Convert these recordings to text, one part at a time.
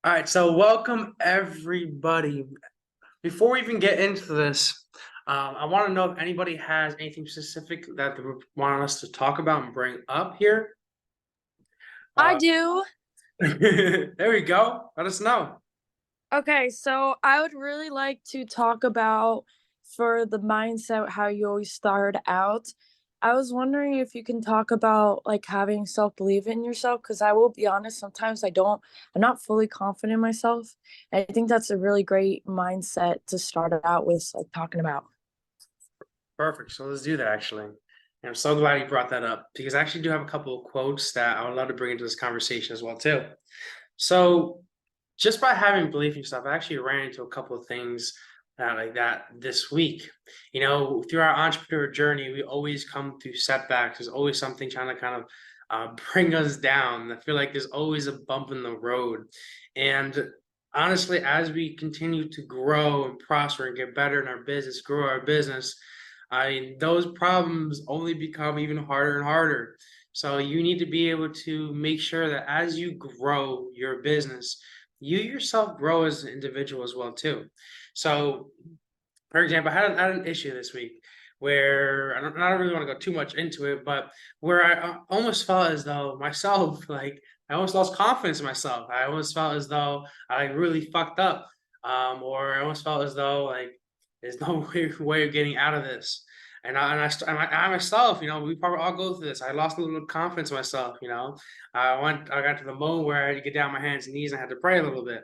All right, so welcome everybody. Before we even get into this, I want to know if anybody has anything specific that they want us to talk about and bring up here. I Uh, do. there we go. Let us know. Okay, so I would really like to talk about for the mindset how you always start out. I was wondering if you can talk about like having self-belief in yourself because I will be honest, sometimes I'm not fully confident in myself. And I think that's a really great mindset to start out with, like talking about. Perfect. So let's do that actually. And I'm so glad you brought that up because I actually do have a couple of quotes that I would love to bring into this conversation as well too. So just by having belief in yourself, I actually ran into a couple of things like that this week. Through our entrepreneur journey, we always come through setbacks. There's always something trying to kind of bring us down. I feel like there's always a bump in the road. And honestly, as we continue to grow and prosper and get better in our business, grow our business, I mean, those problems only become even harder and harder. So you need to be able to make sure that as you grow your business, you yourself grow as an individual as well too. So, for example, I had an issue this week where I don't really want to go too much into it, but where I almost felt as though myself, like I almost lost confidence in myself. I almost felt as though I really fucked up, or I almost felt as though like there's no way of getting out of this. And I myself, we probably all go through this. I lost a little confidence in myself. I got to the moment where I had to get down on my hands and knees and I had to pray a little bit.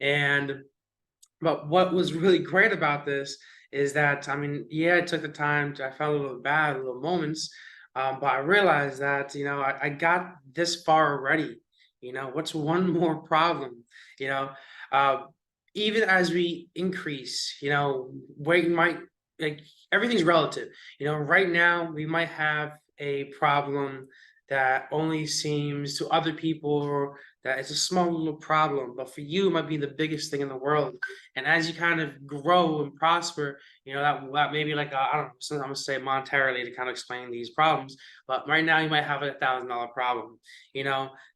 And but what was really great about this is that, I mean, yeah, I took the time I felt a little bad, little moments, but I realized that, I got this far already. What's one more problem? You know, uh, Even as we increase, weight might, like, everything's relative. Right now we might have a problem that only seems to other people that it's a small little problem, but for you, it might be the biggest thing in the world. And as you kind of grow and prosper, that maybe like I don't know, so I'm gonna say monetarily to kind of explain these problems. But right now, you might have $1,000 problem.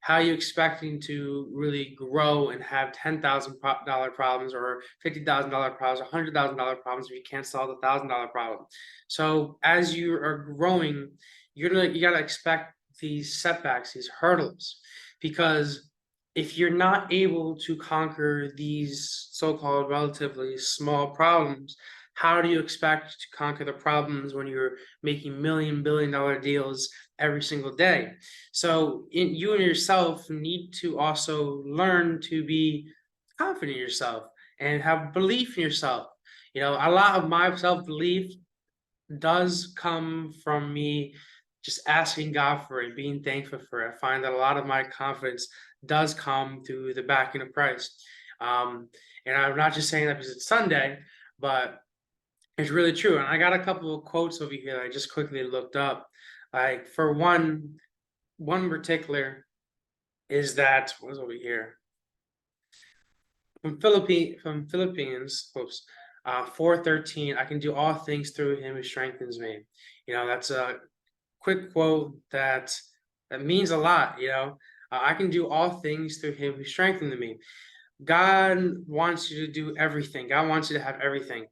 How are you expecting to really grow and have $10,000 problems or $50,000 problems or $100,000 problems if you can't solve the $1,000 problem? So as you are growing, you gotta expect these setbacks, these hurdles, because if you're not able to conquer these so-called relatively small problems, how do you expect to conquer the problems when you're making $1 billion deals every single day? So you and yourself need to also learn to be confident in yourself and have belief in yourself. A lot of my self-belief does come from me just asking God for it, being thankful for it. I find that a lot of my confidence does come through the backing of Christ. Um, and I'm not just saying that because it's Sunday, but it's really true. And I got a couple of quotes over here that I just quickly looked up. Like for one particular is that what was over here from Philippines, oops, 4:13. I can do all things through Him who strengthens me. That's a quick quote that means a lot. I can do all things through Him who strengthens me. God wants you to do everything. God wants you to have everything.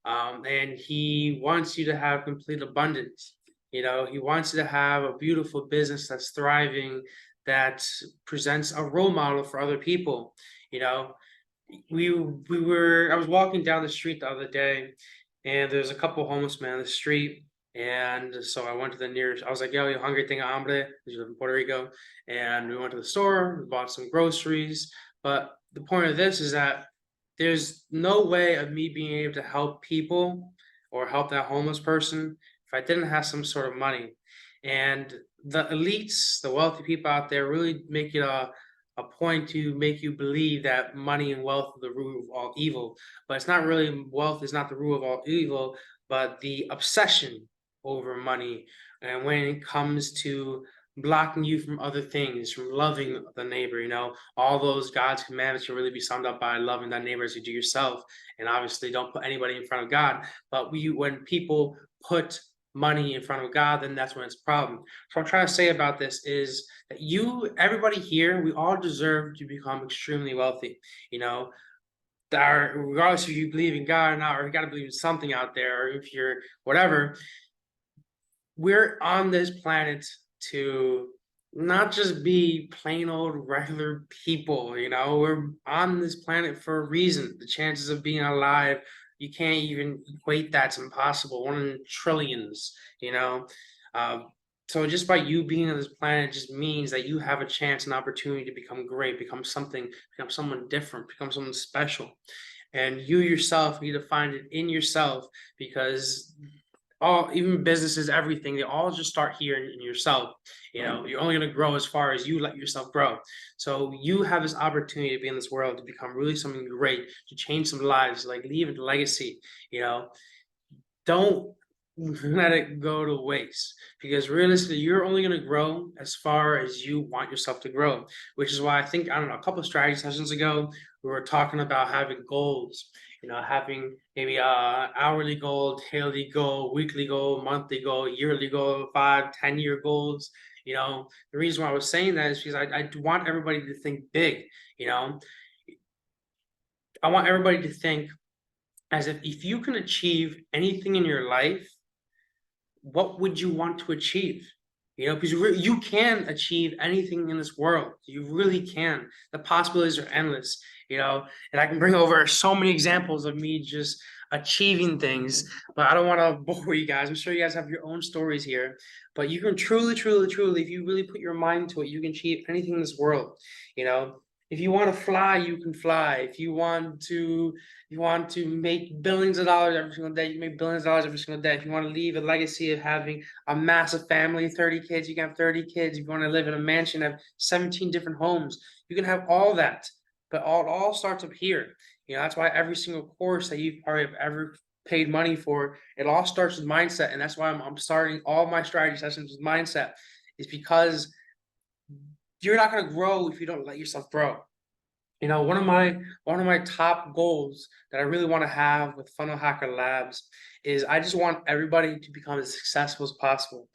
And He wants you to have complete abundance. He wants you to have a beautiful business that's thriving, that presents a role model for other people. You know, I was walking down the street the other day, and there's a couple homeless men on the street. And so I went to the nearest. I was like, "Yo, you hungry? Thing of hambre?" Which is in Puerto Rico. And we went to the store, we bought some groceries. But the point of this is that there's no way of me being able to help people or help that homeless person if I didn't have some sort of money. And the elites, the wealthy people out there, really make it a point to make you believe that money and wealth are the root of all evil. But it's not really, wealth is not the root of all evil, but the obsession over money. And when it comes to blocking you from other things, from loving the neighbor, all those God's commandments can really be summed up by loving thy neighbor as you do yourself. And obviously, don't put anybody in front of God. But when people put money in front of God, then that's when it's a problem. So what I'm trying to say about this is that everybody here, we all deserve to become extremely wealthy. You know, regardless if you believe in God or not, or you got to believe in something out there, or if you're whatever, we're on this planet to not just be plain old regular people, we're on this planet for a reason. The chances of being alive, you can't even equate, that's impossible. One in trillions, you know. Um, so just by you being on this planet just means that you have a chance, an opportunity to become great, become something, become someone different, become someone special. And you yourself need to find it in yourself, because even businesses, everything, they all just start here in yourself. You're only going to grow as far as you let yourself grow. So you have this opportunity to be in this world, to become really something great, to change some lives, like leave a legacy. Don't let it go to waste, because realistically you're only going to grow as far as you want yourself to grow, which is why I think, I don't know, a couple of strategy sessions ago we were talking about having goals, having maybe hourly goal, daily goal, weekly goal, monthly goal, yearly goal, 5-10 year goals. The reason why I was saying that is because I want everybody to think big. I want everybody to think as if you can achieve anything in your life, what would you want to achieve? Because you can achieve anything in this world. You really can. The possibilities are endless, and I can bring over so many examples of me just achieving things, but I don't want to bore you guys. I'm sure you guys have your own stories here, but you can truly, truly, truly, if you really put your mind to it, you can achieve anything in this world. If you want to fly, you can fly. If you want to make billions of dollars every single day, you make billions of dollars every single day. If you want to leave a legacy of having a massive family, 30 kids, you can have 30 kids. If you want to live in a mansion, have 17 different homes, you can have all that. But it all starts up here. That's why every single course that you've probably have ever paid money for, it all starts with mindset. And that's why I'm starting all my strategy sessions with mindset, is because you're not going to grow if you don't let yourself grow. One of my top goals that I really want to have with Funnel Hacker Labs is I just want everybody to become as successful as possible.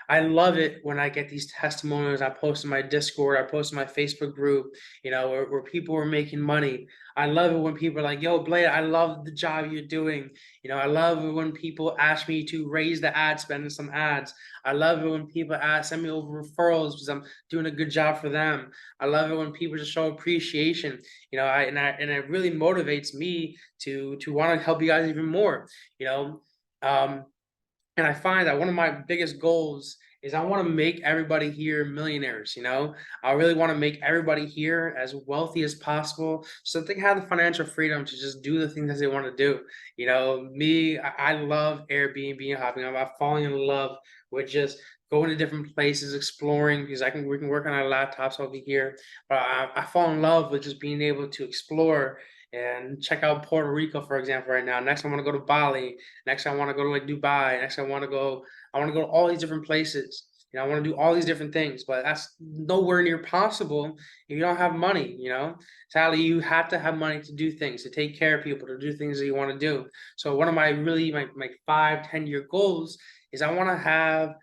I love it when I get these testimonials. I post in my Discord, I post in my Facebook group, where people are making money. I love it when people are like, "Yo, Blade, I love the job you're doing." I love it when people ask me to raise the ad spend in some ads. I love it when people send me over referrals because I'm doing a good job for them. I love it when people just show appreciation. And it really motivates me to want to help you guys even more. You know, um, and I find that one of my biggest goals is I want to make everybody here millionaires. I really want to make everybody here as wealthy as possible, so that they have the financial freedom to just do the things that they want to do. I love Airbnb and hopping. I'm falling in love with just going to different places, exploring, because we can work on our laptops over here. But I fall in love with just being able to explore and check out Puerto Rico, for example, right now. Next, I want to go to Bali. Next, I want to go to like Dubai. Next, I want to go to all these different places. I want to do all these different things, but that's nowhere near possible if you don't have money. Sadly, you have to have money to do things, to take care of people, to do things that you want to do. So one of my 5-10 year goals is I want to have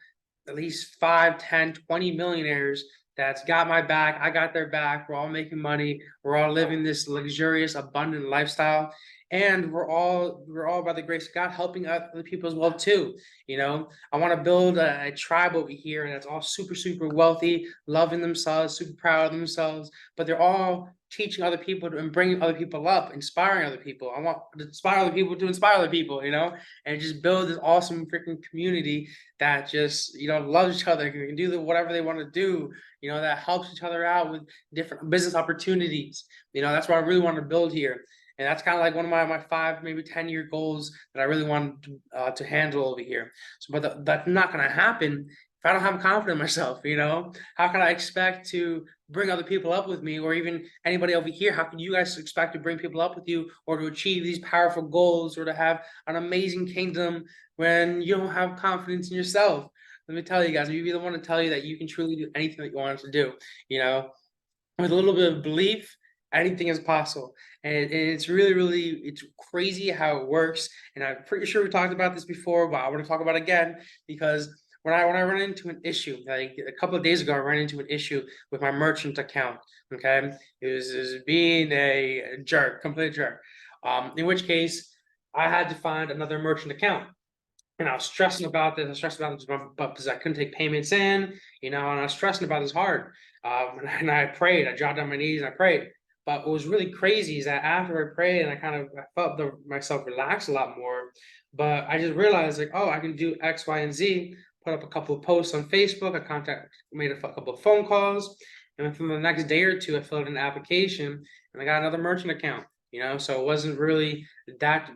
at least 5, 10, 20 millionaires that's got my back. I got their back. We're all making money. We're all living this luxurious, abundant lifestyle. And we're all by the grace of God helping other people as well too. I want to build a tribe over here, and that's all super, super wealthy, loving themselves, super proud of themselves, but they're all teaching other people and bringing other people up, inspiring other people. I want to inspire other people to inspire other people, and just build this awesome freaking community that just, loves each other, can do whatever they want to do, that helps each other out with different business opportunities. That's what I really want to build here. And that's kind of like one of my 5, maybe 10-year goals that I really want to handle over here. So, but that's not going to happen if I don't have confidence in myself. How can I expect to bring other people up with me, or even anybody over here? How can you guys expect to bring people up with you, or to achieve these powerful goals, or to have an amazing kingdom when you don't have confidence in yourself? Let me tell you guys, maybe the one to tell you that you can truly do anything that you want to do, with a little bit of belief Anything is possible. And it's really, really, it's crazy how it works. And I'm pretty sure we talked about this before, but I want to talk about it again because when I run into an issue, like a couple of days ago, I ran into an issue with my merchant account. Okay. It was being a jerk, complete jerk. In which case I had to find another merchant account. And I was stressing about this. I was stressing about this because I couldn't take payments in, and I was stressing about this hard. And I prayed. I dropped on my knees and I prayed. But what was really crazy is that after I prayed and I felt myself relax a lot more. But I just realized like, oh, I can do X, Y, and Z. Put up a couple of posts on Facebook. Made a couple of phone calls, and within the next day or two, I filled in an application and I got another merchant account. So it wasn't really that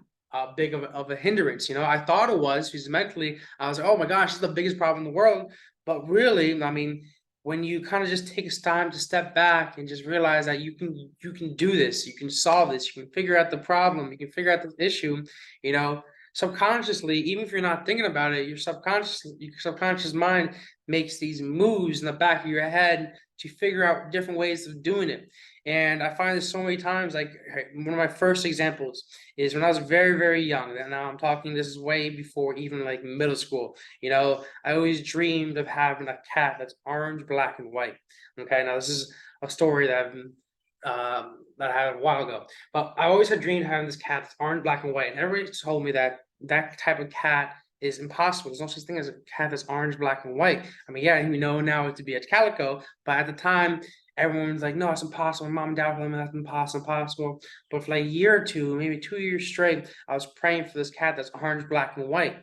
big of a hindrance. I thought it was because mentally I was like, oh my gosh, this is the biggest problem in the world. But really, I mean, when you kind of just take time to step back and just realize that you can do this, you can solve this, you can figure out the problem, you can figure out the issue, you know, subconsciously, even if you're not thinking about it, your subconscious mind makes these moves in the back of your head to figure out different ways of doing it. And I find this so many times, like one of my first examples is when I was very, very young. And now I'm talking, this is way before even like middle school. I always dreamed of having a cat that's orange, black, and white. Okay, now this is a story that I had a while ago. But I always had dreamed of having this cat that's orange, black, and white. And everybody told me that that type of cat is impossible. There's no such thing as a cat that's orange, black, and white. I mean, yeah, we know now it to be a calico, but at the time, everyone's like, no, it's impossible. Mom and dad were telling me that's impossible. But for like a year or two, maybe 2 years straight, I was praying for this cat that's orange, black, and white.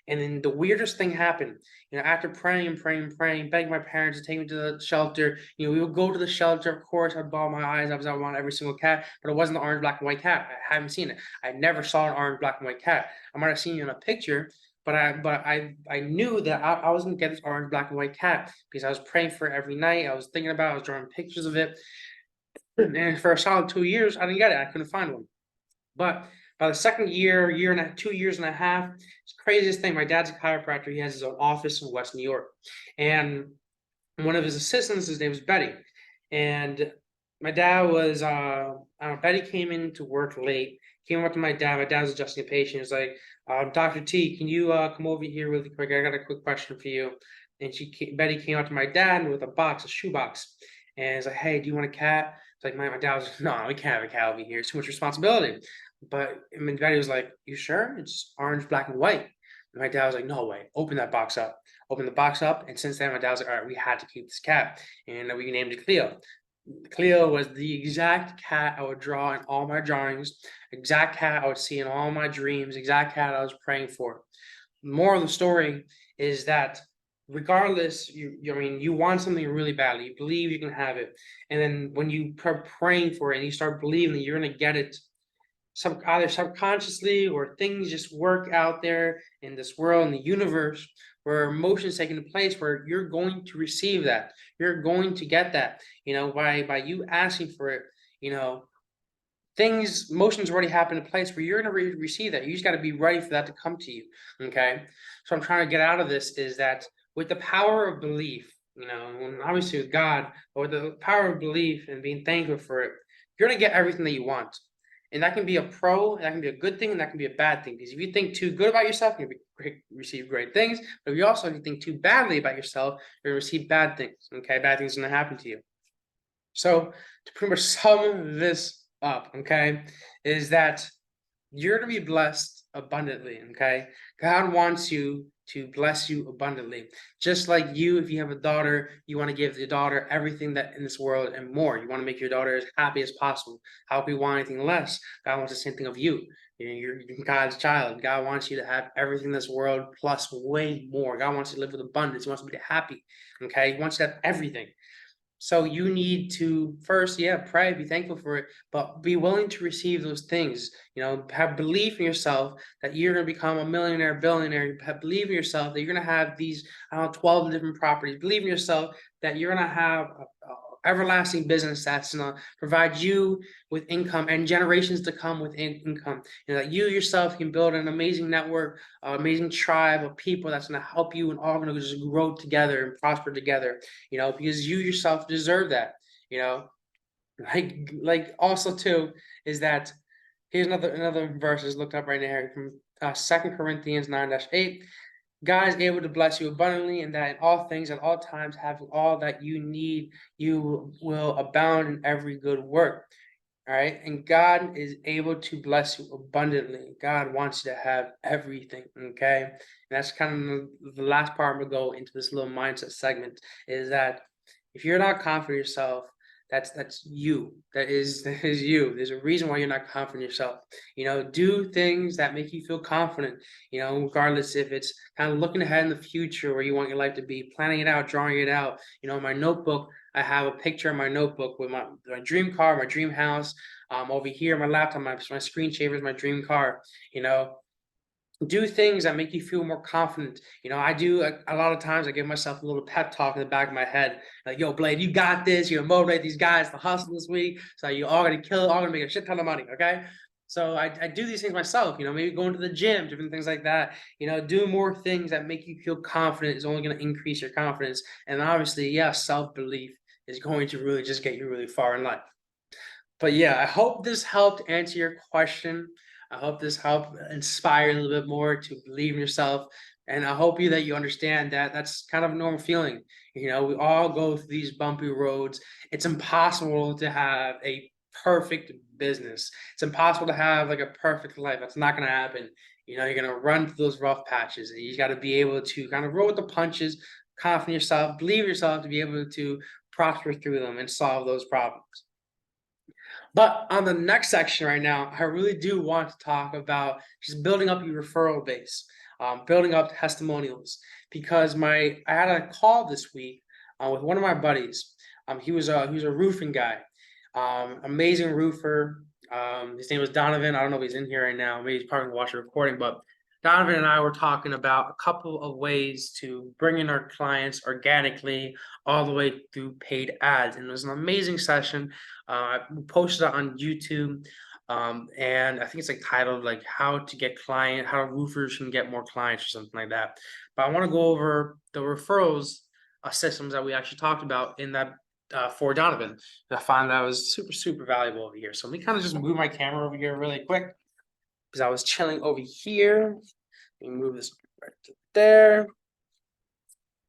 And then the weirdest thing happened. After praying, begging my parents to take me to the shelter. We would go to the shelter. Of course, I'd bawl my eyes. I want every single cat, but it wasn't the orange, black, and white cat. I haven't seen it. I never saw an orange, black, and white cat. I might have seen it in a picture, but I knew that I was gonna get this orange, black, and white cat because I was praying for it every night. I was thinking about it, I was drawing pictures of it. And for a solid 2 years, I didn't get it. I couldn't find one. But by the second year and 2 years and a half, it's the craziest thing. My dad's a chiropractor. He has his own office in West New York. And one of his assistants, his name was Betty. And my dad was, I don't know, Betty came in to work late, came up to my dad. My dad was adjusting a patient. He was like, Dr. T, can you come over here really quick? I got a quick question for you. And Betty came up to my dad with a shoebox. And he's like, hey, do you want a cat? It's like, my dad was like, no, we can't have a cat over here. It's too much responsibility. But I mean, Betty was like, you sure? It's orange, black, and white. And my dad was like, no way, open that box up. Open the box up. And since then, my dad was like, all right, we had to keep this cat. And we named it Cleo. Cleo was the exact cat I would draw in all my drawings, exact cat I would see in all my dreams, exact cat I was praying for. The moral of the story is that regardless, I mean, you want something really badly, you believe you can have it. And then when you start praying for it and you start believing that you're going to get it, either subconsciously or things just work out there in this world, in the universe, where emotions taking place, where you're going to receive that, you're going to get that, by you asking for it, motions already happen in place where you're going to receive that. You just got to be ready for that to come to you. Okay, so I'm trying to get out of this is that with the power of belief, and obviously with God, but with the power of belief and being thankful for it, you're going to get everything that you want. And that can be that can be a good thing, and that can be a bad thing. Because if you think too good about yourself, you're going to receive great things. But if you think too badly about yourself, you're going to receive bad things. Okay, bad things are going to happen to you. So to pretty much sum this up, okay, is that you're going to be blessed abundantly. Okay, God wants you to bless you abundantly. Just like you, if you have a daughter, you want to give the daughter everything that in this world and more. You want to make your daughter as happy as possible. How can you want anything less? God wants the same thing of you. You're God's child. God wants you to have everything in this world plus way more. God wants you to live with abundance. He wants you to be happy. Okay, He wants you to have everything. So you need to first, pray, be thankful for it, but be willing to receive those things. Have belief in yourself that you're going to become a millionaire, billionaire. Believe in yourself that you're going to have these, 12 different properties. Believe in yourself that you're going to have a everlasting business that's going to provide you with income and generations to come with income. That you yourself can build an amazing network, amazing tribe of people that's going to help you and all going to just grow together and prosper together. Because you yourself deserve that. Like also too is that here's another verse is looked up right here from 2 Corinthians 9-8. God is able to bless you abundantly, and that in all things, at all times, having all that you need, you will abound in every good work. All right. And God is able to bless you abundantly. God wants you to have everything. Okay. And that's kind of the last part I'm going to go into this little mindset segment is that if you're not confident in yourself, that's you. That is you. There's a reason why you're not confident in yourself. Do things that make you feel confident, regardless if it's kind of looking ahead in the future where you want your life to be, planning it out, drawing it out. My notebook, I have a picture in my notebook with my dream car, my dream house. Over here, my laptop, my screensaver is my dream car. Do things that make you feel more confident. I do a lot of times I give myself a little pep talk in the back of my head, like, yo, Blade, you got this. You motivate these guys to hustle this week. So you all gonna kill it, all gonna make a shit ton of money. Okay. So I do these things myself, maybe going to the gym, different things like that. Do more things that make you feel confident is only going to increase your confidence. And obviously, yeah, self-belief is going to really just get you really far in life. But yeah, I hope this helped answer your question. I hope this helped inspire a little bit more to believe in yourself. And I hope that you understand that that's kind of a normal feeling. We all go through these bumpy roads. It's impossible to have a perfect business. It's impossible to have like a perfect life. That's not going to happen. You're going to run through those rough patches. And you got to be able to kind of roll with the punches, confident in yourself, believe in yourself to be able to prosper through them and solve those problems. But on the next section right now, I really do want to talk about just building up your referral base, building up testimonials. Because I had a call this week with one of my buddies. He was a roofing guy, amazing roofer. His name was Donovan. I don't know if he's in here right now. Maybe he's probably gonna watch the recording. But Donovan and I were talking about a couple of ways to bring in our clients organically, all the way through paid ads, and it was an amazing session. I posted it on YouTube, and I think it's like titled like how roofers can get more clients or something like that. But I want to go over the referrals systems that we actually talked about in that for Donovan. I found that was super, super valuable over here. So let me kind of just move my camera over here really quick because I was chilling over here. Let me move this right to there.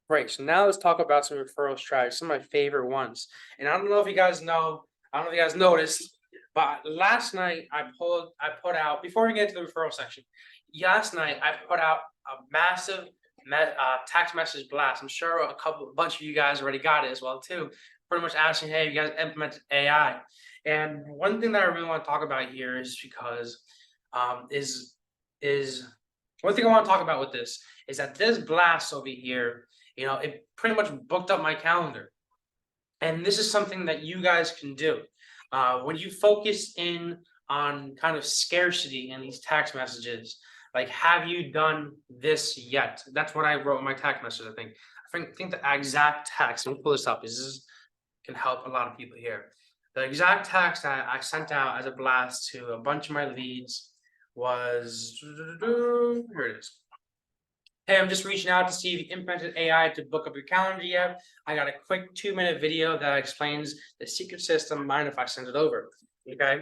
Right, so now let's talk about some referral strategies, some of my favorite ones. And I don't know if you guys know, I don't know if you guys noticed, but last night I put out, before we get to the referral section, last night I put out a massive text message blast. I'm sure a bunch of you guys already got it as well too. Pretty much asking, hey, you guys implemented AI? And one thing that I really want to talk about here is because is one thing I want to talk about with this is that this blast over here, it pretty much booked up my calendar. And this is something that you guys can do. When you focus in on kind of scarcity in these text messages, like, have you done this yet? That's what I wrote in my text message, I think. I think the exact text, let me pull this up, because this can help a lot of people here. The exact text I sent out as a blast to a bunch of my leads was, here it is. Hey, I'm just reaching out to see if you implemented AI to book up your calendar yet. I got a quick 2-minute video that explains the secret system. Mind if I send it over? Okay.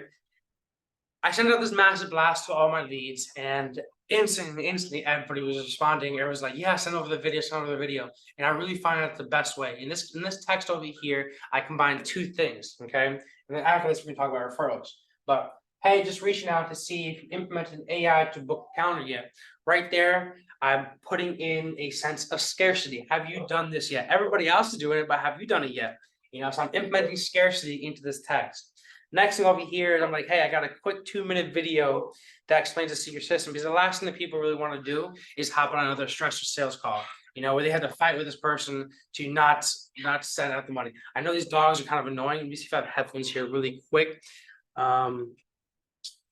I sent out this massive blast to all my leads, and instantly, everybody was responding. It was like, yeah, send over the video, send over the video. And I really find that the best way. In this text over here, I combined 2 things. Okay. And then after this, we can talk about referrals. But hey, just reaching out to see if you implemented AI to book a calendar yet. Right there, I'm putting in a sense of scarcity. Have you done this yet? Everybody else is doing it, but have you done it yet? So I'm implementing scarcity into this text. Next thing over here is I'm like, hey, I got a quick 2-minute video that explains the secret system, because the last thing that people really want to do is hop on another stressful sales call, where they had to fight with this person to not send out the money. I know these dogs are kind of annoying. Let me see if I have headphones here really quick.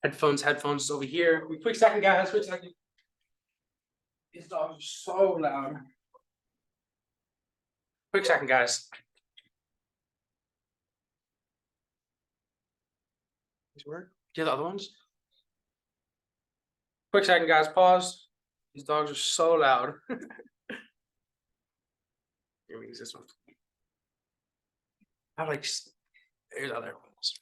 Headphones over here. Quick second, guys. Quick second. These dogs are so loud. Quick second, guys. These work? Do you have the other ones? Quick second, guys. Pause. These dogs are so loud. Here we use this one. I like. Here's other ones.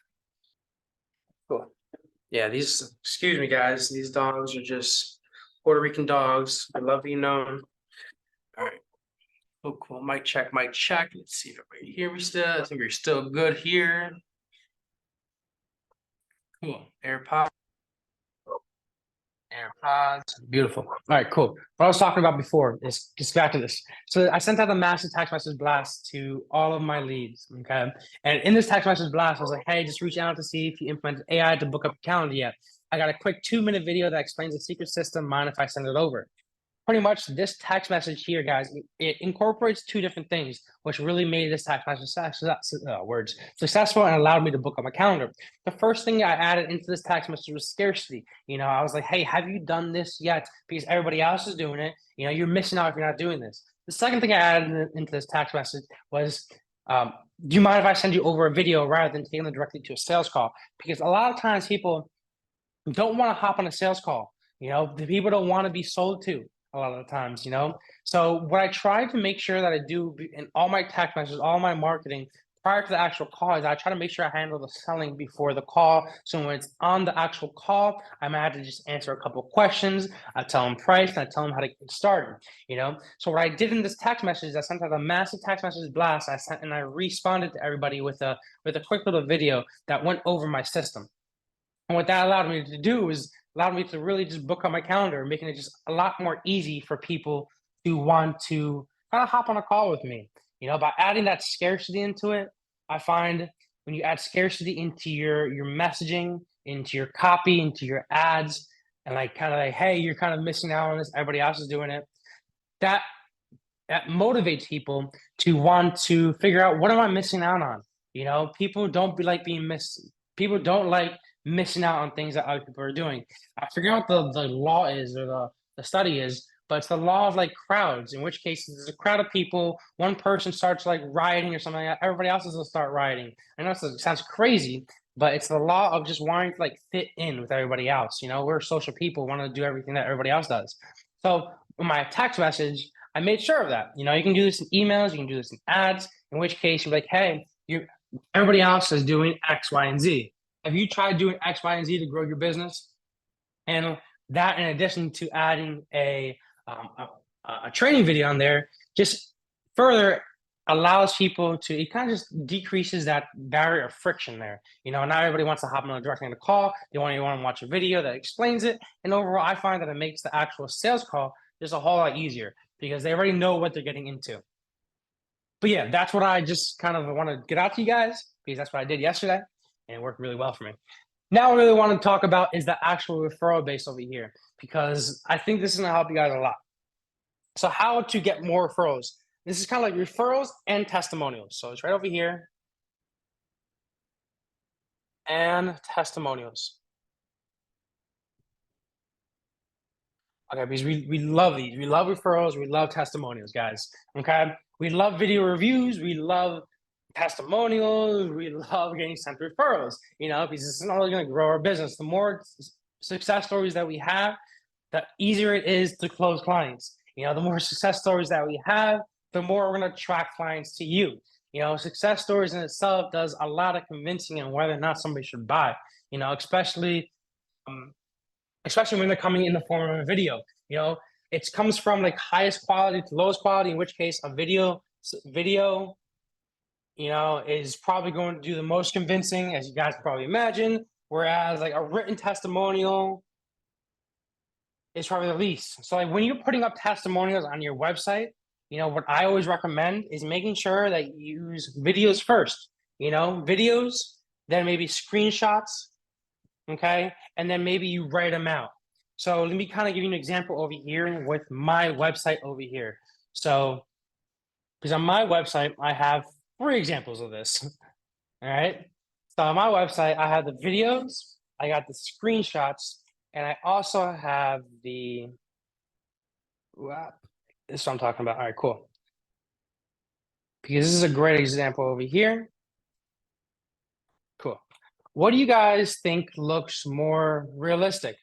Yeah, excuse me, guys, these dogs are just Puerto Rican dogs. I love being known. All right. Oh, cool. Mic check, mic check. Let's see if everybody hear me still. I think we're still good here. Cool. AirPods. Beautiful. All right, cool. What I was talking about before is just back to this. So I sent out a massive text message blast to all of my leads. Okay. And in this text message blast, I was like, hey, just reach out to see if you implemented AI to book up a calendar yet. I got a quick 2-minute video that explains the secret system. Mind if I send it over? Pretty much this text message here, guys, it incorporates 2 different things, which really made this text message successful and allowed me to book on my calendar. The first thing I added into this text message was scarcity. I was like, hey, have you done this yet? Because everybody else is doing it. You're missing out if you're not doing this. The second thing I added into this text message was, do you mind if I send you over a video rather than taking them directly to a sales call? Because a lot of times people don't want to hop on a sales call. The people don't want to be sold to a lot of the times. So what I try to make sure that I do in all my text messages, all my marketing prior to the actual call is I try to make sure I handle the selling before the call. So when it's on the actual call, I might have to just answer a couple of questions. I tell them price and I tell them how to get started. So what I did in this text message is I sent out a massive text message blast. I responded to everybody with a quick little video that went over my system. And what that allowed me to do is allowed me to really just book on my calendar, making it just a lot more easy for people to want to kind of hop on a call with me. By adding that scarcity into it, I find when you add scarcity into your messaging, into your copy, into your ads, and hey, you're kind of missing out on this, everybody else is doing it. That motivates people to want to figure out what am I missing out on. People don't like being missed. People don't like missing out on things that other people are doing. I forget what the law is or the study is, but it's the law of like crowds, in which case there's a crowd of people, one person starts like rioting or something like that, everybody else is gonna start rioting. I know it sounds crazy, but it's the law of just wanting to like fit in with everybody else. We're social people, want to do everything that everybody else does. So in my text message, I made sure of that. You can do this in emails, you can do this in ads, in which case you're like, hey, everybody else is doing X, Y, and Z. Have you tried doing X, Y, and Z to grow your business? And that, in addition to adding a training video on there, just further allows people to, it kind of just decreases that barrier of friction there. Not everybody wants to hop on directly on the call. They want to watch a video that explains it. And overall, I find that it makes the actual sales call just a whole lot easier because they already know what they're getting into. But yeah, that's what I just kind of want to get out to you guys because that's what I did yesterday and it worked really well for me. Now, I really want to talk about is the actual referral base over here because I think this is going to help you guys a lot. So how to get more referrals. This is kind of like referrals and testimonials. So it's right over here. And testimonials. Okay, because we love these. We love referrals. We love testimonials, guys. Okay. We love video reviews. We love testimonials. We love getting sent referrals, because it's not only going to grow our business. The more success stories that we have, the easier it is to close clients. The more success stories that we have, the more we're going to attract clients to you. Success stories in itself does a lot of convincing on whether or not somebody should buy, especially when they're coming in the form of a video. It comes from like highest quality to lowest quality, in which case a video is probably going to do the most convincing, as you guys can probably imagine, whereas like a written testimonial is probably the least. So like when you're putting up testimonials on your website, what I always recommend is making sure that you use videos first, videos, then maybe screenshots, okay? And then maybe you write them out. So let me kind of give you an example over here with my website over here. So, because on my website, I have 3 examples of this, all right? So on my website, I have the videos, I got the screenshots, and I also have this is what I'm talking about. All right, cool. Because this is a great example over here. Cool. What do you guys think looks more realistic?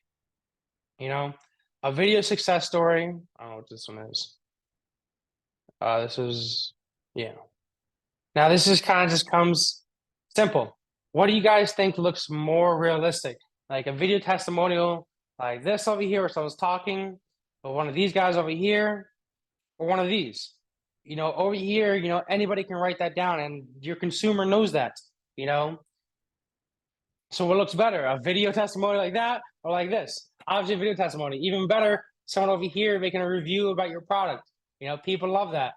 A video success story. I don't know what this one is. This is, yeah. Now this is kind of just comes simple. What do you guys think looks more realistic? like a video testimonial like this over here where someone's talking, or one of these guys over here, or one of these. Over here, anybody can write that down and your consumer knows that, you know. So what looks better, a video testimony like that or like this? Obviously, video testimony. Even better, someone over here making a review about your product. People love that.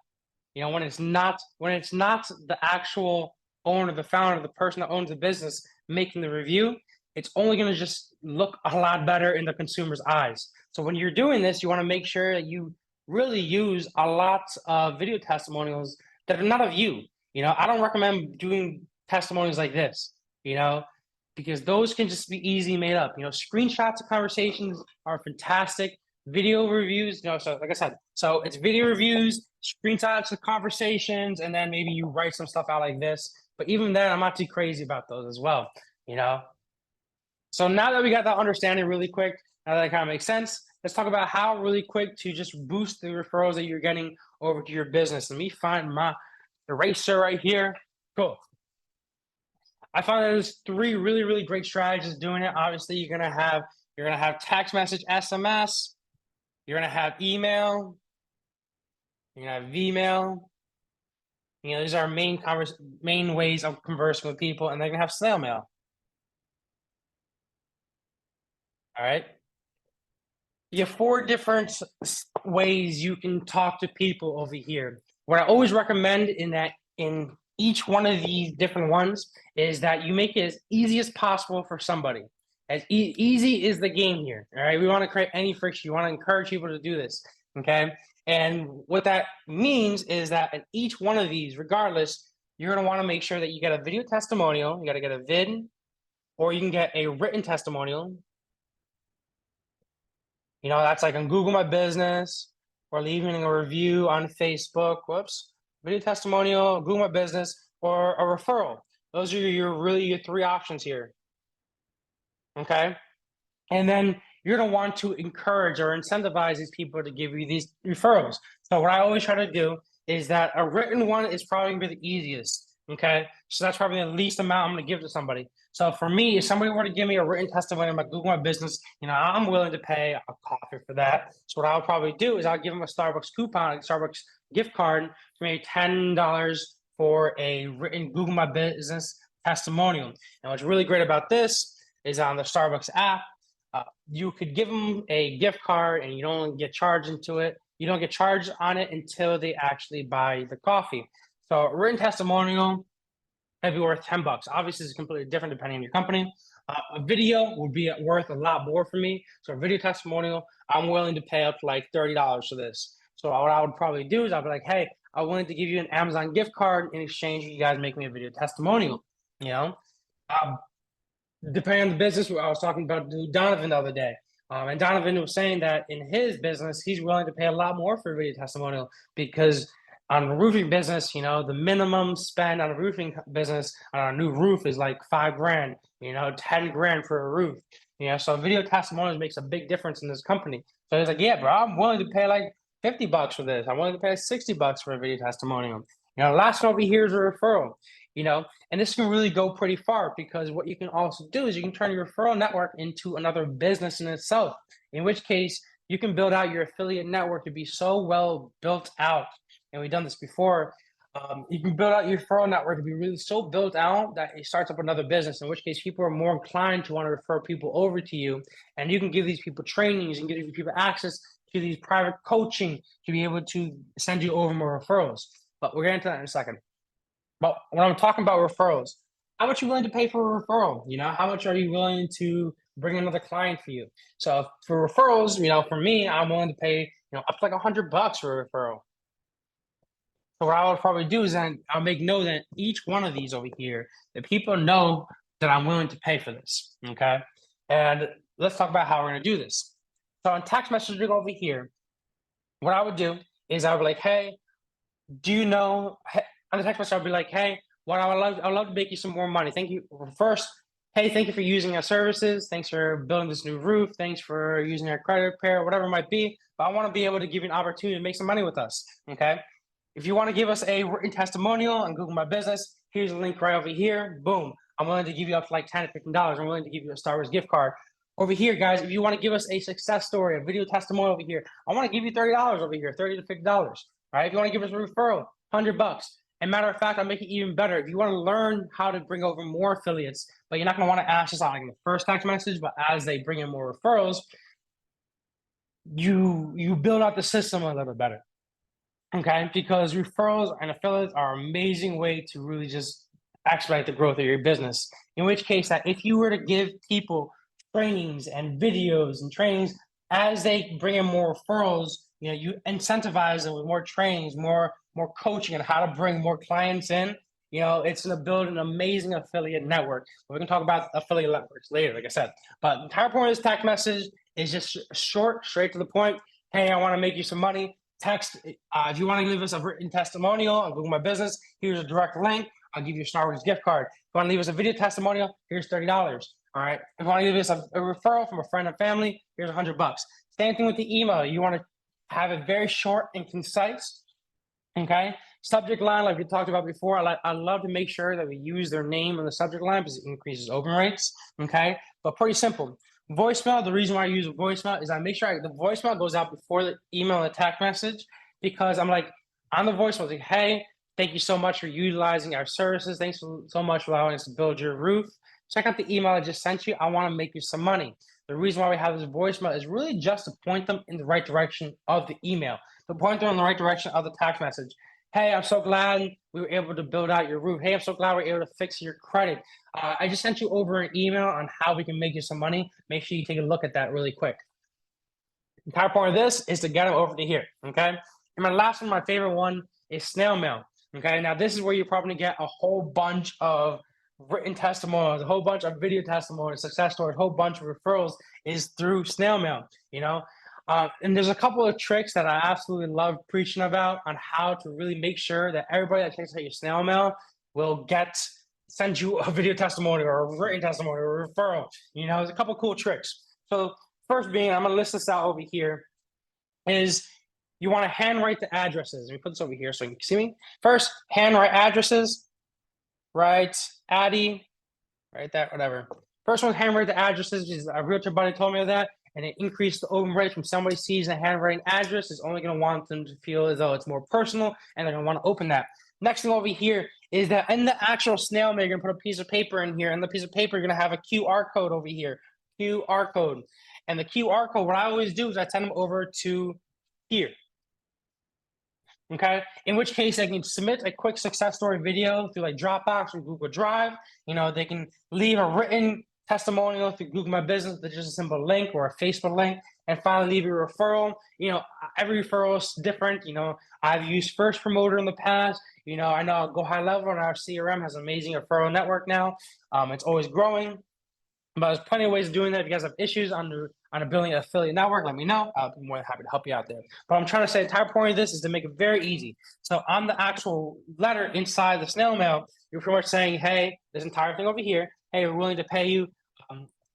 When it's not the actual owner, the founder, the person that owns the business making the review, it's only going to just look a lot better in the consumer's eyes. So when you're doing this, you want to make sure that you really use a lot of video testimonials that are not of you. I don't recommend doing testimonials like this, because those can just be easily made up. Screenshots of conversations are fantastic. Video reviews, so like I said, so it's video reviews, screenshots of conversations, and then maybe you write some stuff out like this. But even then, I'm not too crazy about those as well, So now that we got that understanding really quick, now that kind of makes sense, let's talk about how really quick to just boost the referrals that you're getting over to your business. Let me find my eraser right here. Cool. I found that there's 3 really, really great strategies doing it. Obviously, you're gonna have text message, SMS. You're gonna have email. You're gonna have Vmail. These are main ways of conversing with people, and they're gonna have snail mail. All right. You have 4 different ways you can talk to people over here. What I always recommend in each one of these different ones is that you make it as easy as possible for somebody. As easy is the game here. All right. We want to create any friction. You want to encourage people to do this. Okay. And what that means is that in each one of these, regardless, you're going to want to make sure that you get a video testimonial. You got to get a vid, or you can get a written testimonial. That's like on Google My Business, or leaving a review on Facebook. Video testimonial, Google My Business, or a referral. Those are your 3 options here. Okay. And then you're going to want to encourage or incentivize these people to give you these referrals. So what I always try to do is that a written one is probably going to be the easiest. Okay. So that's probably the least amount I'm going to give to somebody. So for me, if somebody were to give me a written testimony about Google My Business, I'm willing to pay a coffee for that. So what I'll probably do is I'll give them a Starbucks coupon, a Starbucks gift card for maybe $10 for a written Google My Business testimonial. And what's really great about this is on the Starbucks app, you could give them a gift card and you don't get charged into it. You don't get charged on it until they actually buy the coffee. So a written testimonial would be worth $10. Obviously, it's completely different depending on your company. A video would be worth a lot more for me. So a video testimonial, I'm willing to pay up to like $30 for this. So what I would probably do is I'll be like, hey, I'm willing to give you an Amazon gift card in exchange for you guys make me a video testimonial. Depending on the business, I was talking about Donovan the other day. And Donovan was saying that in his business, he's willing to pay a lot more for a video testimonial because on a roofing business, the minimum spend on a roofing business on a new roof is like $5,000, 10 grand for a roof. So video testimonials makes a big difference in this company. So he's like, yeah, bro, I'm willing to pay like $50 for this. I'm willing to pay $60 for a video testimonial. Last one over here is a referral. And this can really go pretty far because what you can also do is you can turn your referral network into another business in itself, in which case you can build out your affiliate network to be so well built out. And we've done this before. You can build out your referral network to be really so built out that it starts up another business, in which case people are more inclined to want to refer people over to you. And you can give these people trainings and give these people access to these private coaching to be able to send you over more referrals. But we're getting to that in a second. But when I'm talking about referrals, how much are you willing to pay for a referral? How much are you willing to bring another client for you? So for referrals, for me, I'm willing to pay, up to like $100 for a referral. So what I would probably do is then I'll make note that each one of these over here, that people know that I'm willing to pay for this. Okay. And let's talk about how we're going to do this. So on text messaging over here, what I would do is I would be like, hey, do you know, on the text message, I'll be like, hey, I'd love to make you some more money. Thank you. First, hey, thank you for using our services. Thanks for building this new roof. Thanks for using our credit repair, whatever it might be. But I want to be able to give you an opportunity to make some money with us. Okay. If you want to give us a written testimonial on Google My Business, here's a link right over here. Boom. I'm willing to give you up to like $10 to $15. I'm willing to give you a Starbucks gift card Over here, guys, if you want to give us a success story, a video testimonial over here, I want to give you $30 over here, $30 to $50. All right. If you want to give us a referral, $100. And matter of fact, I'll make it even better. If you want to learn how to bring over more affiliates, but you're not going to want to ask us out like in the first text message, but as they bring in more referrals, you build out the system a little bit better. Okay, because referrals and affiliates are an amazing way to really just expedite the growth of your business. In which case, that if you were to give people trainings and videos and trainings as they bring in more referrals, you incentivize them with more trainings, more coaching on how to bring more clients in. It's going to build an amazing affiliate network. We can talk about affiliate networks later, like I said. But the entire point of this text message is just short, straight to the point. Hey, I want to make you some money. Text if you want to leave us a written testimonial on Google My Business, here's a direct link. I'll give you a Star Wars gift card. If you want to leave us a video testimonial, here's $30. All right. If you want to leave us a referral from a friend and family, here's $100. Same thing with the email. You want to have it very short and concise. Okay. Subject line, like we talked about before, I love to make sure that we use their name in the subject line because it increases open rates. Okay. But pretty simple. Voicemail, the reason why I use a voicemail is I make sure the voicemail goes out before the email and the text message, because I'm like, on the voicemail, like, hey, thank you so much for utilizing our services. Thanks so much for allowing us to build your roof. Check out the email I just sent you. I want to make you some money. The reason why we have this voicemail is really just to point them in the right direction of the email, to point them in the right direction of the text message. Hey, I'm so glad we were able to build out your roof. Hey, I'm so glad we're able to fix your credit. I just sent you over an email on how we can make you some money. Make sure you take a look at that really quick. The entire point of this is to get them over to here, okay? And my last one, my favorite one, is snail mail, okay? Now, this is where you're probably going to get a whole bunch of written testimonials, a whole bunch of video testimonials, success stories, a whole bunch of referrals is through snail mail, and there's a couple of tricks that I absolutely love preaching about on how to really make sure that everybody that checks out your snail mail will send you a video testimonial or a written testimonial or a referral. There's a couple of cool tricks. So first being, I'm going to list this out over here, is you want to handwrite the addresses. Let me put this over here so you can see me. First, handwrite addresses, right? Addie, right there, whatever. First one, handwrite the addresses, because a realtor buddy told me that. And it increased the open rate from somebody sees a handwriting address is only going to want them to feel as though it's more personal, and they're going to want to open that. Next thing over here is that in the actual snail mail, you're going to put a piece of paper in here, and the piece of paper, you're going to have a QR code over here, QR code. And the QR code, what I always do is I send them over to here. Okay, in which case they can submit a quick success story video through like Dropbox or Google Drive. They can leave a written testimonial through Google My Business, that's just a simple link or a Facebook link, and finally leave your referral. Every referral is different. I've used First Promoter in the past. I know Go High Level and our CRM has an amazing referral network now. It's always growing, but there's plenty of ways of doing that. If you guys have issues on building an affiliate network, let me know. I'll be more than happy to help you out there. But I'm trying to say the entire point of this is to make it very easy. So on the actual letter inside the snail mail, you're pretty much saying, hey, this entire thing over here, hey, we're willing to pay you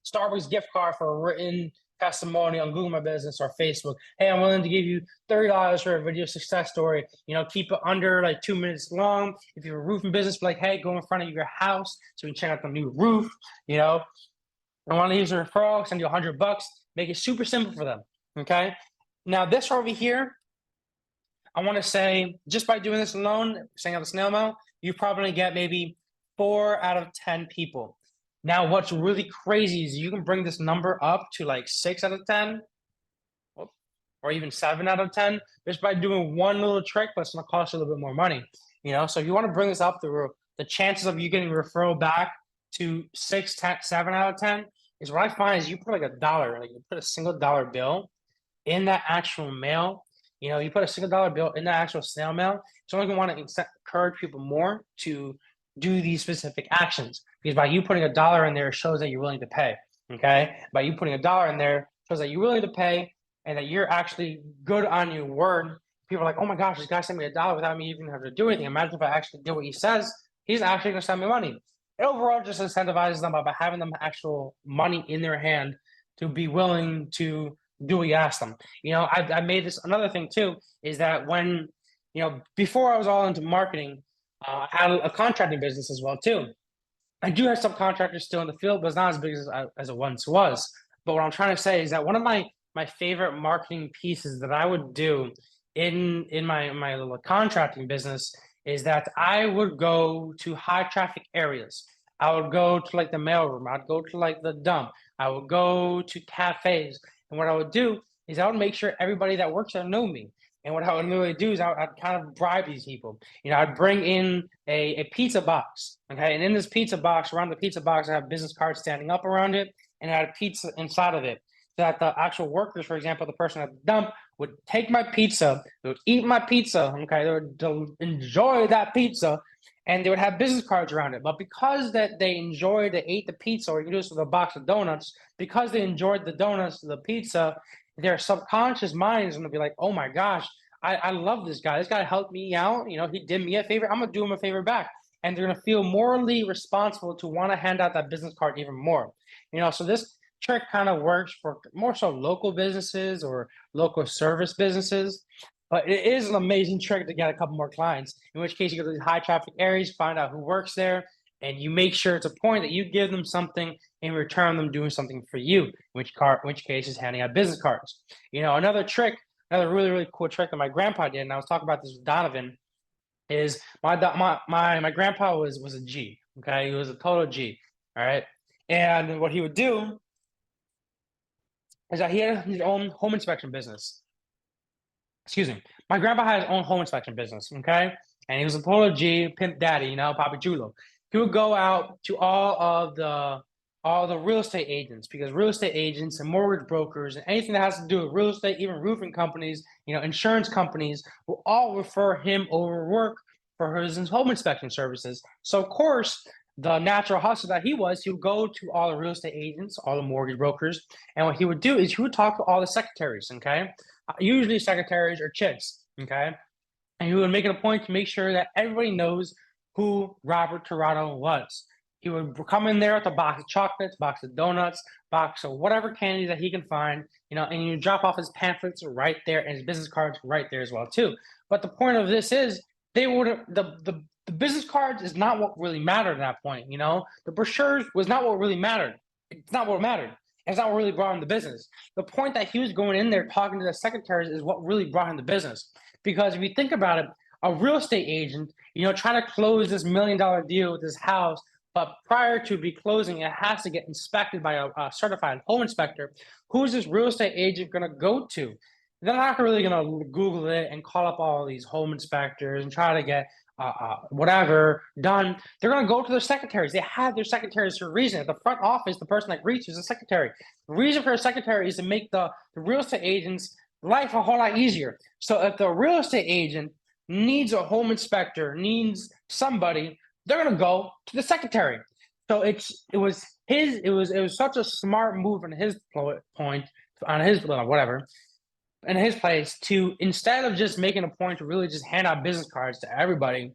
Starbucks gift card for a written testimonial on Google My Business or Facebook. Hey, I'm willing to give you $30 for a video success story. Keep it under like 2 minutes long. If you're a roofing business, be like, hey, go in front of your house so we can check out the new roof. I want to use a referral, send you $100. Make it super simple for them. Okay. Now this over here, I want to say just by doing this alone, sending out the snail mail, you probably get maybe 4 out of 10 people. Now, what's really crazy is you can bring this number up to like 6 out of 10 or even 7 out of 10 just by doing one little trick, but it's going to cost you a little bit more money. So if you want to bring this up, the chances of you getting a referral back to 6, 10, 7 out of 10 is what I find is you put like $1, like you put a single dollar bill in that actual mail. You put a single dollar bill in the actual snail mail. It's only going to want to encourage people more to do these specific actions, because by you putting $1 in there, it shows that you're willing to pay. Okay, by you putting $1 in there, shows that you're willing to pay and that you're actually good on your word. People are like, oh my gosh, this guy sent me $1 without me even having to do anything. Imagine if I actually did what he says. He's actually going to send me money. It overall just incentivizes them by having them actual money in their hand to be willing to do what you ask them. I made this another thing too, is that when before I was all into marketing, I had a contracting business as well too. I do have some contractors still in the field, but it's not as big as it once was. But what I'm trying to say is that one of my favorite marketing pieces that I would do in my little contracting business is that I would go to high traffic areas. I would go to like the mailroom. I'd go to like the dump. I would go to cafes. And what I would do is I would make sure everybody that works there know me. And what I would literally do is I'd kind of bribe these people. I'd bring in a pizza box. Okay. And in this pizza box, around the pizza box, I have business cards standing up around it, and I had pizza inside of it. So that the actual workers, for example, the person at the dump would take my pizza, they would eat my pizza, okay, they would enjoy that pizza, and they would have business cards around it. But because that they enjoyed, they ate the pizza, or you can do this with a box of donuts, because they enjoyed the donuts, the pizza, their subconscious mind is going to be like, oh my gosh, I love this guy. This guy helped me out. He did me a favor. I'm going to do him a favor back. And they're going to feel morally responsible to want to hand out that business card even more. So this trick kind of works for more so local businesses or local service businesses, but it is an amazing trick to get a couple more clients, in which case you go to these high traffic areas, find out who works there, and you make sure it's a point that you give them something in return them doing something for you, which case is handing out business cards. Another trick, another really, really cool trick that my grandpa did, and I was talking about this with Donovan, is my grandpa was a G. Okay, he was a total G. All right. And what he would do is that he had his own home inspection business. Excuse me. My grandpa had his own home inspection business, okay? And he was a total G, pimp daddy, Papa Chulo. He would go out to all the real estate agents, because real estate agents and mortgage brokers and anything that has to do with real estate, even roofing companies, insurance companies, will all refer him over work for his home inspection services. So of course, the natural hustle that he would go to all the real estate agents, all the mortgage brokers, and what he would do is he would talk to all the secretaries, okay? Usually secretaries or chicks, okay? And he would make it a point to make sure that everybody knows who Robert Toronto was. He would come in there with a box of chocolates, box of donuts, box of whatever candy that he can find, and you drop off his pamphlets right there and his business cards right there as well too. But the point of this is they would the business cards is not what really mattered at that point. The brochures was not what really mattered. It's not what mattered. It's not what really brought him the business. The point that he was going in there talking to the secretaries is what really brought him the business. Because if you think about it, a real estate agent, trying to close this $1 million deal with this house, but prior to be closing, it has to get inspected by a certified home inspector. Who's this real estate agent going to go to? They're not really going to Google it and call up all these home inspectors and try to get whatever done. They're going to go to their secretaries. They have their secretaries for a reason. At the front office, the person that greets you is a secretary. The reason for a secretary is to make the real estate agent's life a whole lot easier. So if the real estate agent needs a home inspector, needs somebody, they're going to go to the secretary. So it was such a smart move on his point, on his whatever, in his place, to, instead of just making a point to really just hand out business cards to everybody,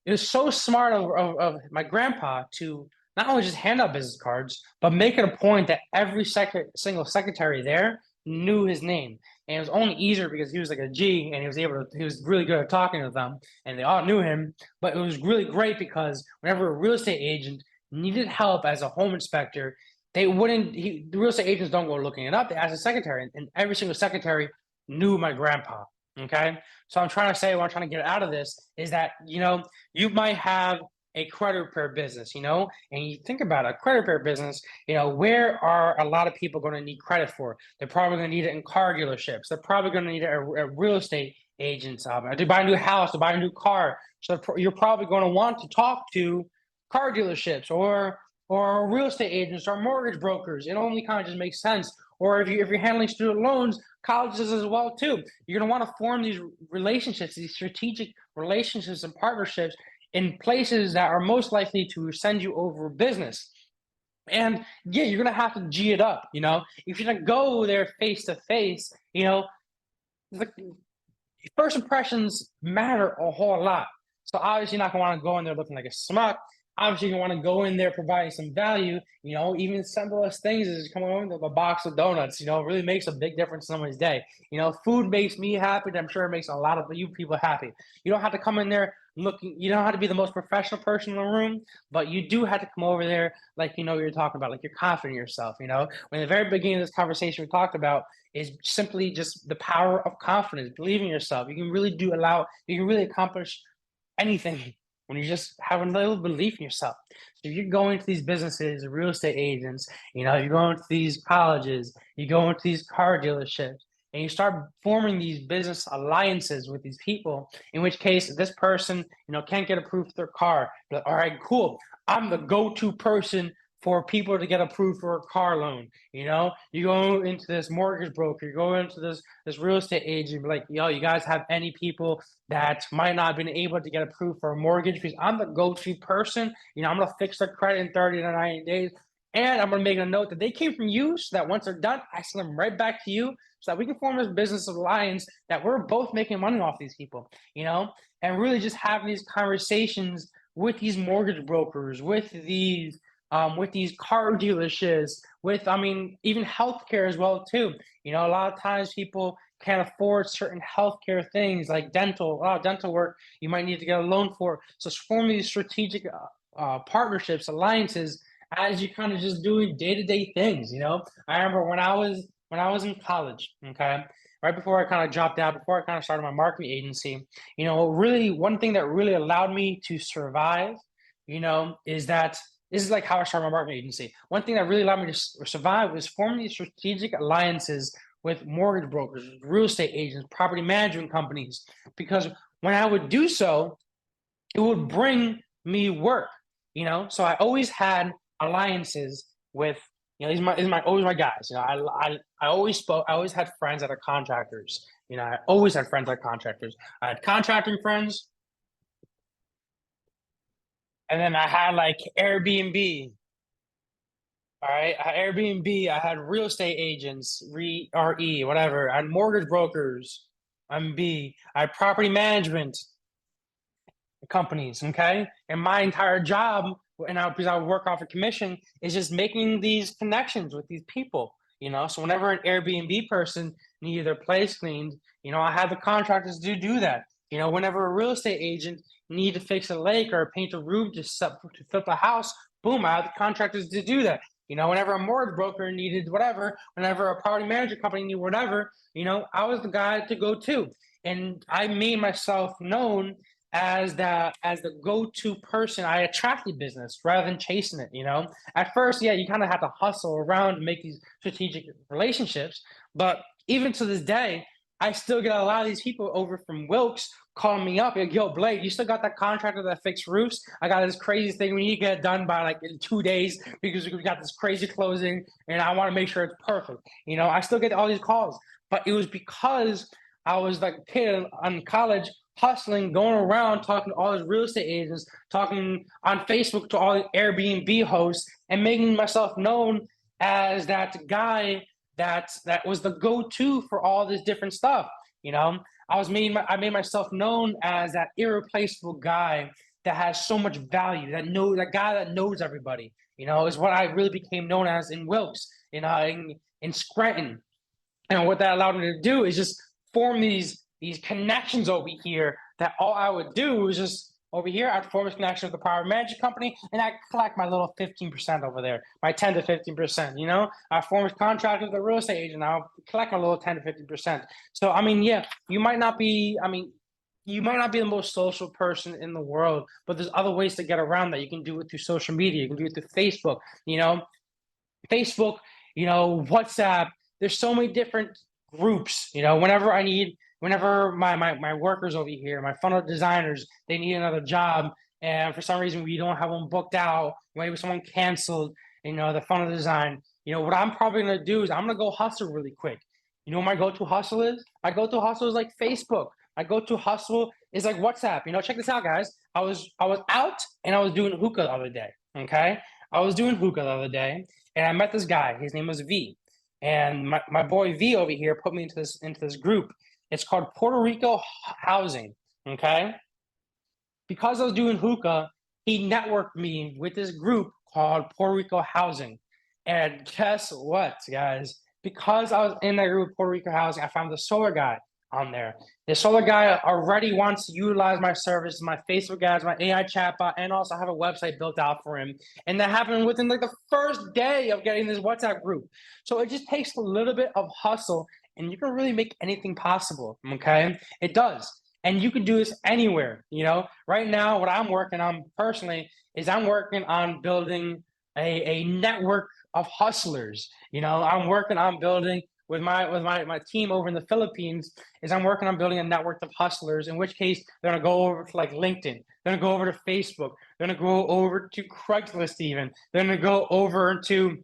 it was so smart of my grandpa to not only just hand out business cards, but make it a point that every single secretary there knew his name. And it was only easier because he was like a G, and he was really good at talking to them, and they all knew him. But it was really great because whenever a real estate agent needed help as a home inspector, the real estate agents don't go looking it up. They ask the secretary, and every single secretary knew my grandpa. Okay. So I'm trying to say, what I'm trying to get out of this is that, you might have a credit repair business, and you think about a credit repair business, where are a lot of people going to need credit for? They're probably going to need it in car dealerships. They're probably going to need it at real estate agents. To buy a new house, to buy a new car. So you're probably going to want to talk to car dealerships or real estate agents or mortgage brokers. It only kind of just makes sense. Or if you're handling student loans, colleges as well too. You're going to want to form these relationships, these strategic relationships and partnerships in places that are most likely to send you over business. And yeah, you're going to have to G it up. If you're going to go there face to face, the first impressions matter a whole lot. So obviously you're not going to want to go in there looking like a schmuck. obviously you want to go in there providing some value. Even simplest things is coming home with a box of donuts. It really makes a big difference in someone's day. Food makes me happy, and I'm sure it makes a lot of you people happy. You don't have to come in there looking. You don't have to be the most professional person in the room, but you do have to come over there like you're talking about, like you're confident in yourself. When the very beginning of this conversation we talked about is simply just the power of confidence, believing in yourself. You can really you can really accomplish anything when you just have a little belief in yourself. So if you're going to these businesses, real estate agents, you're going to these colleges, you go into these car dealerships, and you start forming these business alliances with these people, in which case this person, can't get approved for their car. But all right, cool. I'm the go-to person for people to get approved for a car loan. You go into this mortgage broker, you go into this real estate agent, like, you guys have any people that might not have been able to get approved for a mortgage? Because I'm the go-to person. I'm gonna fix their credit in 30 to 90 days. And I'm gonna make a note that they came from you, so that once they're done, I send them right back to you, so that we can form this business alliance that we're both making money off these people, and really just having these conversations with these mortgage brokers, with these car dealerships, even healthcare as well too. A lot of times people can't afford certain healthcare things like dental work. You might need to get a loan for. So forming these strategic partnerships, alliances, as you kind of just doing day-to-day things. I remember when I was in college, okay, right before I kind of dropped out, before I kind of started my marketing agency, really one thing that really allowed me to survive, is that this is like how I started my marketing agency. One thing that really allowed me to survive was forming these strategic alliances with mortgage brokers, real estate agents, property management companies, because when I would do so, it would bring me work. So I always had alliances with, these are my always my guys. I always had friends that are contractors. I always had friends that are contractors. I had contracting friends, and then I had like Airbnb. All right, I had Airbnb. I had real estate agents, RE, whatever. I had mortgage brokers, MB. I had property management companies. Okay, and my entire job, because I would work off a commission, is just making these connections with these people. So whenever an Airbnb person needed their place cleaned, I had the contractors to do that. Whenever a real estate agent needed to fix a lake or paint a roof to flip a house, boom, I had the contractors to do that. Whenever a mortgage broker needed whatever, whenever a property management company needed whatever, I was the guy to go to. And I made myself known as the go-to person. I attracted business rather than chasing it. At first, yeah, you kind of have to hustle around to make these strategic relationships, but even to this day, I still get a lot of these people over from Wilkes calling me up, like, yo, Blake, you still got that contractor that fixed roofs? I got this crazy thing we need to get it done by like in 2 days because we got this crazy closing and I want to make sure it's perfect. I still get all these calls, but it was because I was like a kid in college hustling, going around talking to all these real estate agents, talking on Facebook to all the Airbnb hosts, and making myself known as that guy that was the go-to for all this different stuff. I made myself known as that irreplaceable guy that has so much value, that guy that knows everybody. Is what I really became known as in Wilkes, in Scranton. And what that allowed me to do is just form these connections over here, that all I would do is just over here, I'd form a connection with the property management company, and I collect my little 15% over there, my 10 to 15%. I form a contract with the real estate agent, I'll collect my little 10 to 15%. So yeah, you might not be the most social person in the world, but there's other ways to get around that. You can do it through social media, you can do it through Facebook, WhatsApp. There's so many different groups. Whenever my workers over here, my funnel designers, they need another job, and for some reason we don't have them booked out, maybe someone canceled, the funnel design. What I'm probably gonna do is I'm gonna go hustle really quick. What my go-to hustle is? My go-to hustle is like Facebook. My go-to hustle is like WhatsApp. Check this out, guys. I was out and I was doing hookah the other day. Okay, I was doing hookah the other day, and I met this guy. His name was V, and my boy V over here put me into this group. It's called Puerto Rico Housing. Okay, because I was doing hookah, he networked me with this group called Puerto Rico Housing. And guess what, guys? Because I was in that group, Puerto Rico Housing, I found the solar guy on there. The solar guy already wants to utilize my service, my Facebook ads, my AI chatbot, and also have a website built out for him. And that happened within like the first day of getting this WhatsApp group. So it just takes a little bit of hustle, and you can really make anything possible. Okay, it does. And you can do this anywhere. Right now, what I'm working on personally is I'm working on building a network of hustlers. I'm working on building with my team over in the Philippines. I'm working on building a network of hustlers, in which case they're gonna go over to like LinkedIn, they're gonna go over to Facebook, they're gonna go over to Craigslist, even they're gonna go over to,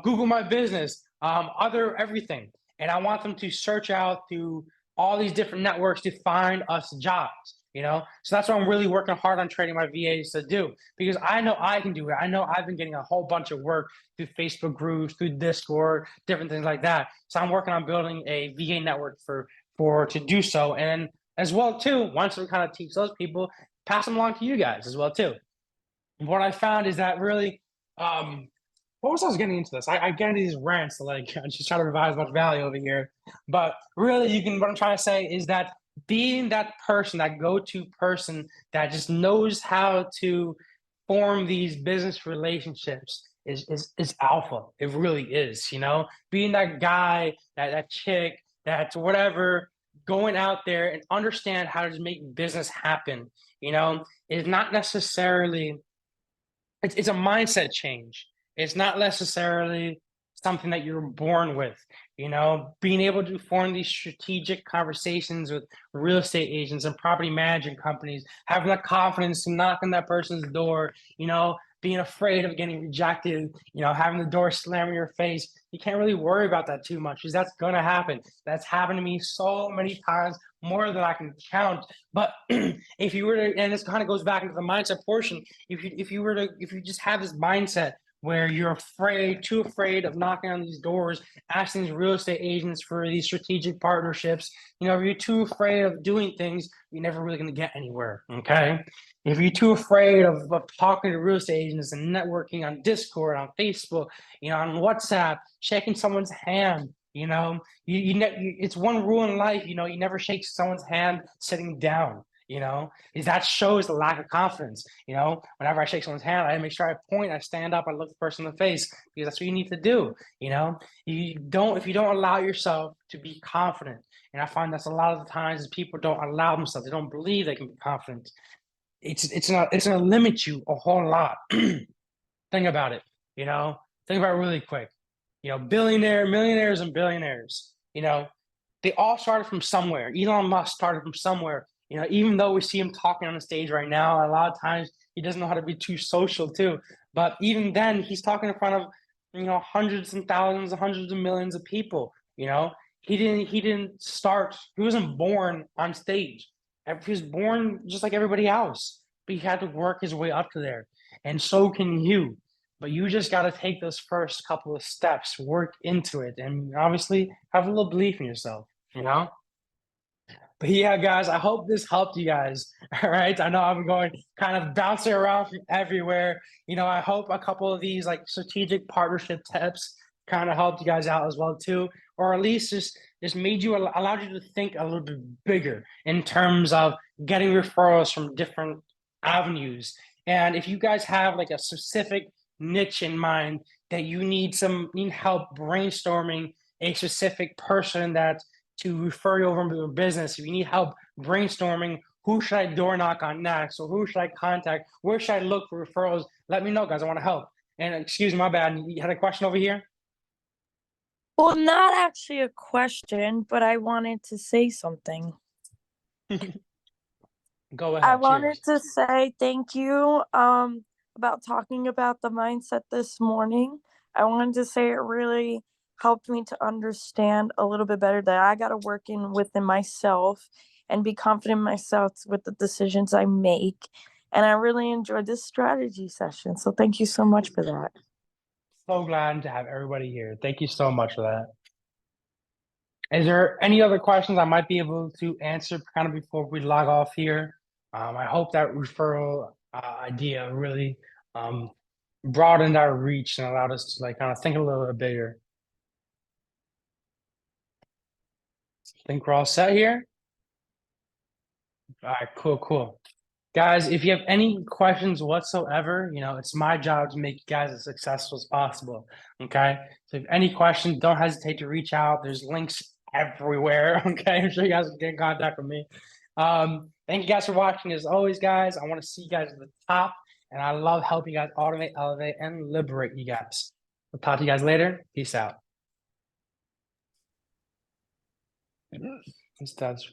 Google My Business, other everything. And I want them to search out through all these different networks to find us jobs. So that's what I'm really working hard on training my VAs to do, because I know I can do it. I know I've been getting a whole bunch of work through Facebook groups, through Discord, different things like that. So I'm working on building a VA network for to do so. And as well too, once we kind of teach those people, pass them along to you guys as well too. What I found is that really, what was I getting into this? I get into these rants, like I just try to provide as much value over here. But really, what I'm trying to say is that being that person, that go-to person that just knows how to form these business relationships is alpha. It really is. Being that guy, that chick, that's whatever, going out there and understand how to just make business happen, is not necessarily, it's a mindset change. It's not necessarily something that you're born with. Being able to form these strategic conversations with real estate agents and property management companies, having the confidence to knock on that person's door, being afraid of getting rejected, having the door slam in your face. You can't really worry about that too much, because that's going to happen. That's happened to me so many times, more than I can count. But if you were to, and this kind of goes back into the mindset portion, if you just have this mindset where you're too afraid of knocking on these doors, asking these real estate agents for these strategic partnerships, if you're too afraid of doing things, you're never really going to get anywhere. Okay. If you're too afraid of talking to real estate agents and networking on Discord, on Facebook, on WhatsApp, shaking someone's hand, it's one rule in life, you never shake someone's hand sitting down. Is that shows the lack of confidence. Whenever I shake someone's hand, I make sure I point, I stand up, I look the person in the face, because that's what you need to do. If you don't allow yourself to be confident, and I find that's a lot of the times people don't allow themselves, they don't believe they can be confident. It's gonna limit you a whole lot. Think about it. Think about it really quick. Millionaires and billionaires. They all started from somewhere. Elon Musk started from somewhere. Even though we see him talking on the stage right now, a lot of times he doesn't know how to be too social too. But even then, he's talking in front of hundreds and thousands, hundreds of millions of people. He didn't start. He wasn't born on stage. He was born just like everybody else, but he had to work his way up to there, and so can you. But you just got to take those first couple of steps, work into it, and obviously have a little belief in yourself. But yeah, guys, I hope this helped you guys. All right. I know I'm going kind of bouncing around from everywhere. I hope a couple of these like strategic partnership tips kind of helped you guys out as well too, or at least just allowed you to think a little bit bigger in terms of getting referrals from different avenues. And if you guys have like a specific niche in mind that you need help brainstorming a specific person that to refer you over to a business, if you need help brainstorming who should I door knock on next, or who should I contact, where should I look for referrals, let me know, guys. I want to help. And excuse me, my bad, you had a question over here? Well, not actually a question, but I wanted to say something. Go ahead. I wanted to say thank you about talking about the mindset this morning. I wanted to say it really helped me to understand a little bit better that I got to work within myself and be confident in myself with the decisions I make. And I really enjoyed this strategy session. So thank you so much for that. So glad to have everybody here. Thank you so much for that. Is there any other questions I might be able to answer kind of before we log off here? I hope that referral idea really broadened our reach and allowed us to like kind of think a little bit bigger. Think we're all set here? All right, cool. Guys, if you have any questions whatsoever, it's my job to make you guys as successful as possible. Okay. So if any questions, don't hesitate to reach out. There's links everywhere. Okay. I'm sure you guys can get in contact with me. Thank you guys for watching. As always, guys, I want to see you guys at the top. And I love helping you guys automate, elevate, and liberate you guys. We'll talk to you guys later. Peace out. That's